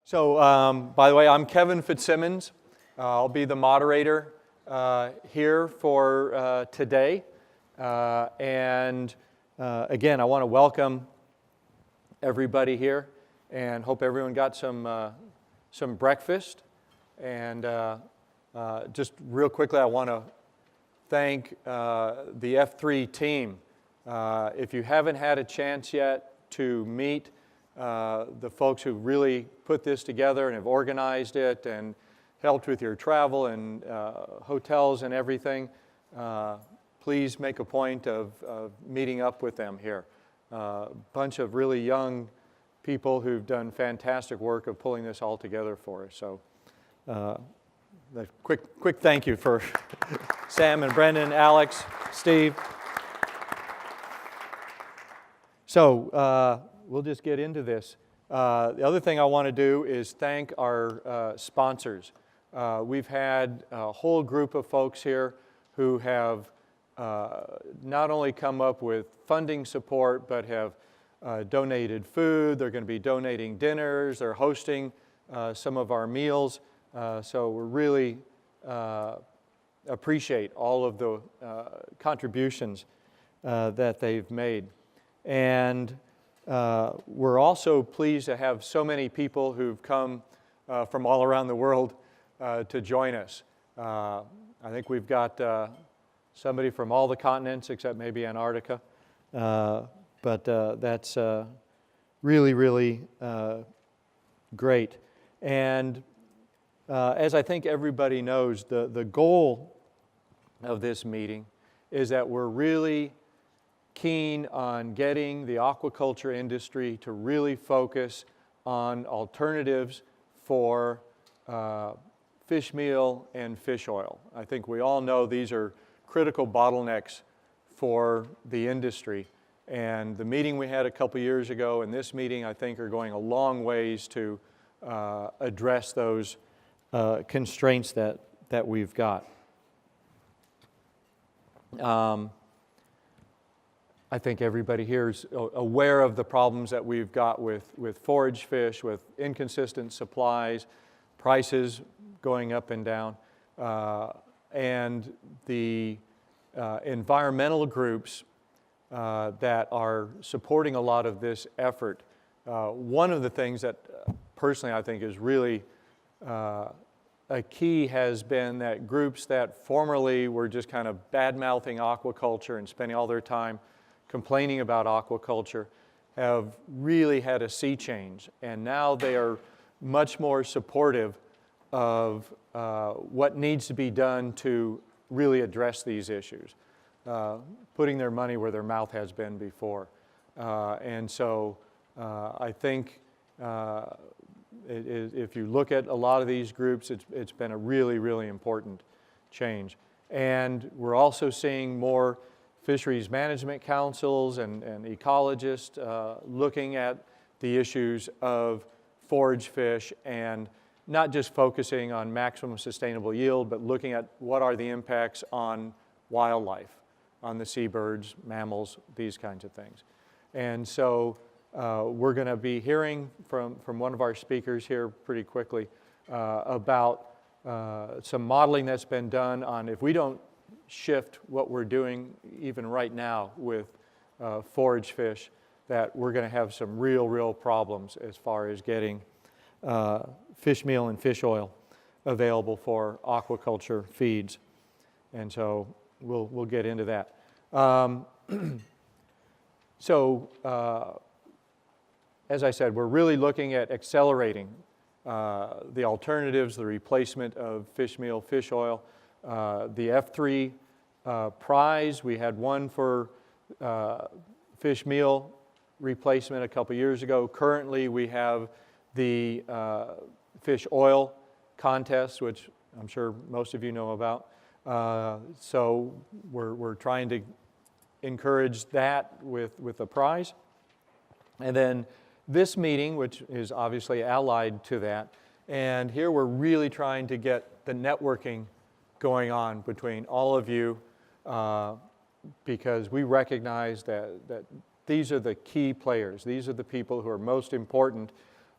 So, by the way, I'm Kevin Fitzsimmons. I'll be the moderator here for today. Again, I want to welcome everybody here and hope everyone got some breakfast. And just real quickly, I want to thank the F3 team. If you haven't had a chance yet to meet the folks who really put this together and have organized it and helped with your travel and hotels and everything, please make a point of meeting up with them here. A bunch of really young people who've done fantastic work of pulling this all together for us. So a quick thank you for Sam and Brendan, Alex, Steve. So we'll just get into this. The other thing I want to do is thank our sponsors. We've had a whole group of folks here who have not only come up with funding support, but have donated food. They're going to be donating dinners. They're hosting some of our meals. So we really appreciate all of the contributions that they've made. And we're also pleased to have so many people who've come from all around the world to join us. I think we've got somebody from all the continents except maybe Antarctica. But that's really, really great. And as I think everybody knows, the goal of this meeting is that we're really keen on getting the aquaculture industry to really focus on alternatives for fish meal and fish oil. I think we all know these are critical bottlenecks for the industry. And the meeting we had a couple years ago and this meeting, I think, are going a long ways to address those constraints that we've got. I think everybody here is aware of the problems that we've got with forage fish, with inconsistent supplies, prices going up and down, and the environmental groups that are supporting a lot of this effort. One of the things that personally I think is really a key has been that groups that formerly were just kind of bad-mouthing aquaculture and spending all their time complaining about aquaculture have really had a sea change, and now they are much more supportive of what needs to be done to really address these issues, putting their money where their mouth has been before. And so I think if you look at a lot of these groups, it's been a really, really important change. And we're also seeing more fisheries management councils and ecologists looking at the issues of forage fish and not just focusing on maximum sustainable yield, but looking at what are the impacts on wildlife, on the seabirds, mammals, these kinds of things. And so we're going to be hearing from one of our speakers here pretty quickly about some modeling that's been done on if we don't shift what we're doing even right now with forage fish, that we're going to have some real problems as far as getting fish meal and fish oil available for aquaculture feeds. And so we'll get into that. As I said, we're really looking at accelerating the alternatives, the replacement of fish meal, fish oil. The F3 prize, we had one for fish meal replacement a couple years ago. Currently, we have the fish oil contest, which I'm sure most of you know about. So we're trying to encourage that with a prize. And then this meeting, which is obviously allied to that, and here we're really trying to get the networking going on between all of you because we recognize that these are the key players. These are the people who are most important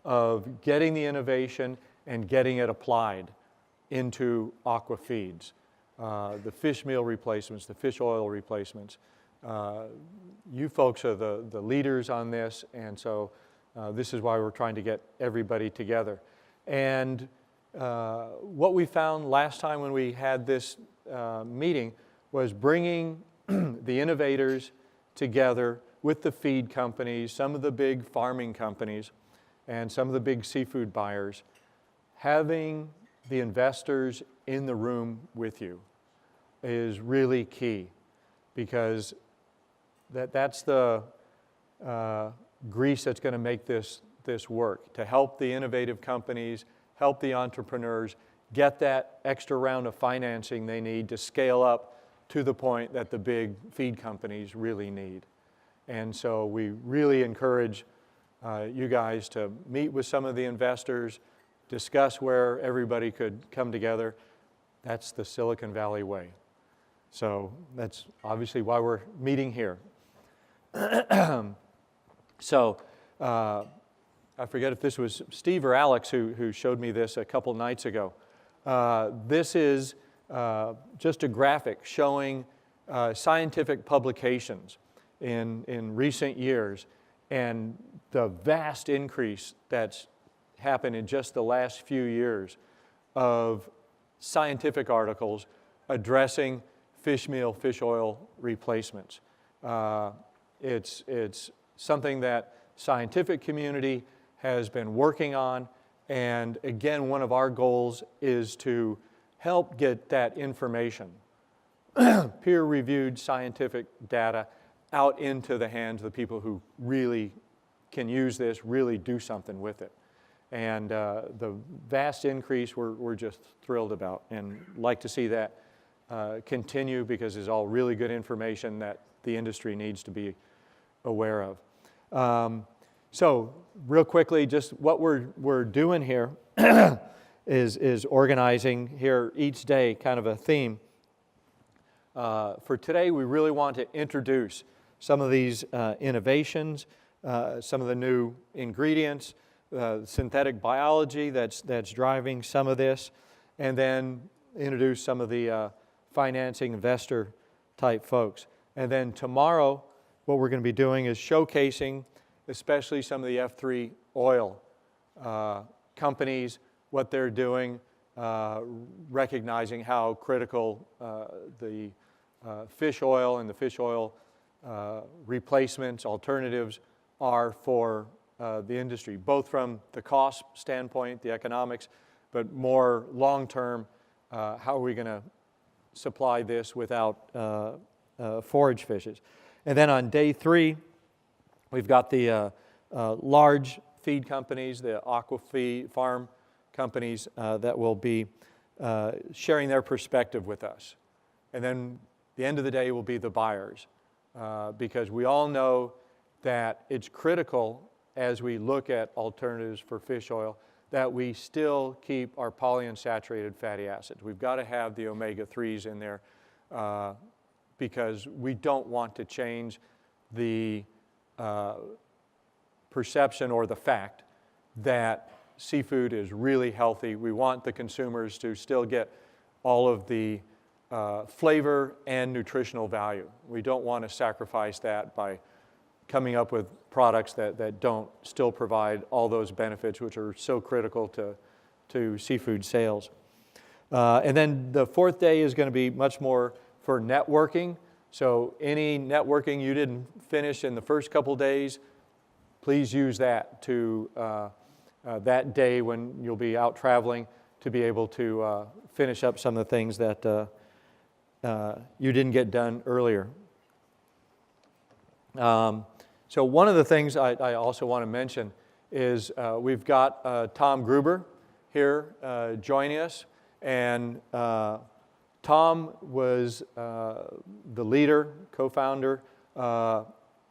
of getting the innovation and getting it applied into aqua feeds. The fish meal replacements, the fish oil replacements. You folks are the leaders on this, and so this is why we're trying to get everybody together. And what we found last time when we had this meeting was bringing the innovators together with the feed companies, some of the big farming companies, and some of the big seafood buyers, having the investors in the room with you is really key, because that's the grease that's going to make this work, to help the innovative companies, help the entrepreneurs get that extra round of financing they need to scale up to the point that the big feed companies really need. And so we really encourage you guys to meet with some of the investors, discuss where everybody could come together. That's the Silicon Valley way. So that's obviously why we're meeting here. So I forget if this was Steve or Alex who showed me this a couple nights ago. This is just a graphic showing scientific publications in recent years and the vast increase that's happened in just the last few years of scientific articles addressing fish meal, fish oil replacements. It's something that scientific community has been working on, and again, one of our goals is to help get that information, peer-reviewed scientific data, out into the hands of the people who really can use this, really do something with it. And the vast increase we're just thrilled about and like to see that continue, because it's all really good information that the industry needs to be aware of. So real quickly, just what we're doing here is organizing here each day, kind of a theme. For today, we really want to introduce some of these innovations, some of the new ingredients, synthetic biology that's driving some of this, and then introduce some of the financing investor type folks. And then tomorrow, what we're going to be doing is showcasing especially some of the F3 oil companies, what they're doing, recognizing how critical the fish oil and the fish oil replacements, alternatives are for the industry, both from the cost standpoint, the economics, but more long-term, how are we going to supply this without forage fishes. And then on day 3, we've got the large feed companies, the aqua feed farm companies that will be sharing their perspective with us. And then the end of the day will be the buyers, because we all know that it's critical as we look at alternatives for fish oil that we still keep our polyunsaturated fatty acids. We've got to have the omega-3s in there because we don't want to change the perception or the fact that seafood is really healthy. We want the consumers to still get all of the flavor and nutritional value. We don't want to sacrifice that by coming up with products that don't still provide all those benefits which are so critical to seafood sales. And then the 4th day is going to be much more for networking. So any networking you didn't finish in the first couple days, please use that to that day when you'll be out traveling to be able to finish up some of the things that you didn't get done earlier. So one of the things I also want to mention is we've got Tom Gruber here joining us, and Tom was the leader, co-founder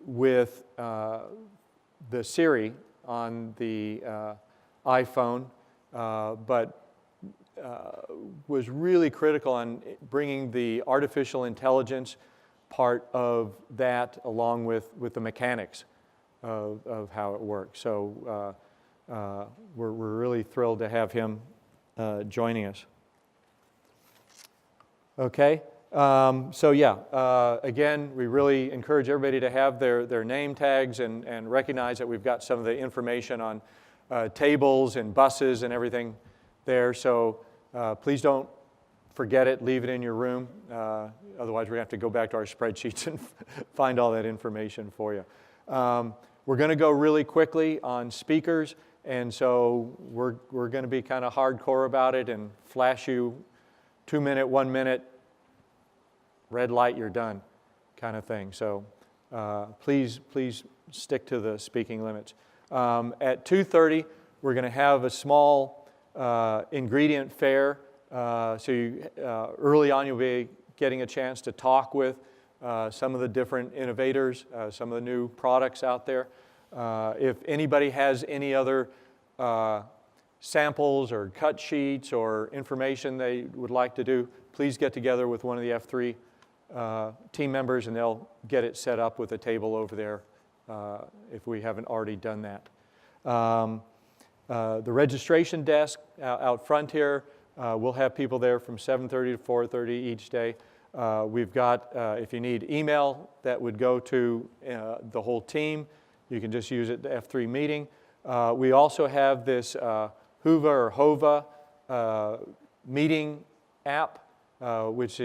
with the Siri on the iPhone, but was really critical on bringing the artificial intelligence part of that along with the mechanics of how it works. So we're really thrilled to have him joining us. Okay, so yeah, again, we really encourage everybody to have their name tags and recognize that we've got some of the information on tables and buses and everything there. So please don't forget it, leave it in your room. Otherwise, we're going to have to go back to our spreadsheets and find all that information for you. We're going to go really quickly on speakers, and so we're going to be kind of hardcore about it and flash you 2 minute, 1 minute, red light, you're done kind of thing. So please stick to the speaking limits. At 2:30, we're going to have a small ingredient fair. So early on, you'll be getting a chance to talk with some of the different innovators, some of the new products out there. If anybody has any other samples or cut sheets or information they would like to do, please get together with one of the F3 team members and they'll get it set up with a table over there if we haven't already done that. The registration desk out front here, we'll have people there from 7:30 to 4:30 each day. We've got, if you need email that would go to the whole team, you can just use it at the F3 meeting. We also have this Hova or Hova meeting app, which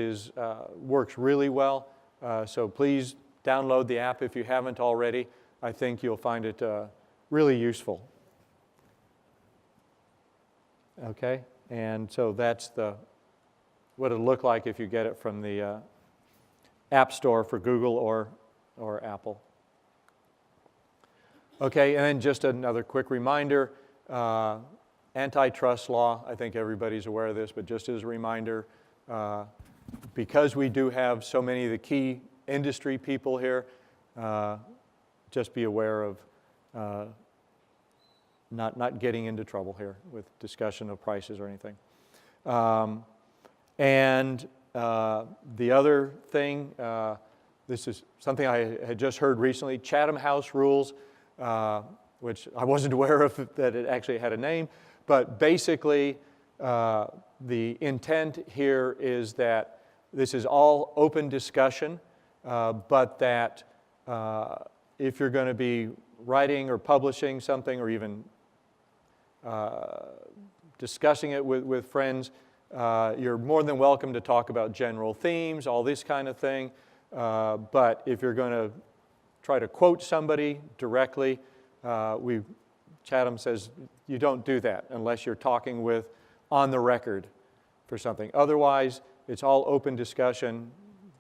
works really well. So please download the app if you haven't already. I think you'll find it really useful. Okay, and so that's what it'll look like if you get it from the App Store for Google or Apple. Okay, and then just another quick reminder, antitrust law, I think everybody's aware of this, but just as a reminder, because we do have so many of the key industry people here, just be aware of not getting into trouble here with discussion of prices or anything. And the other thing, this is something I had just heard recently, Chatham House rules, which I wasn't aware of that it actually had a name, but basically the intent here is that this is all open discussion, but that if you're going to be writing or publishing something or even discussing it with friends, you're more than welcome to talk about general themes, all this kind of thing. But if you're going to try to quote somebody directly, Chatham says you don't do that unless you're talking with on the record for something. Otherwise, it's all open discussion.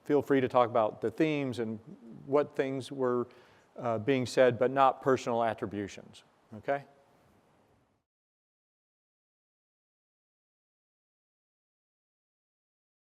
Feel free to talk about the themes and what things were being said, but not personal attributions. Okay?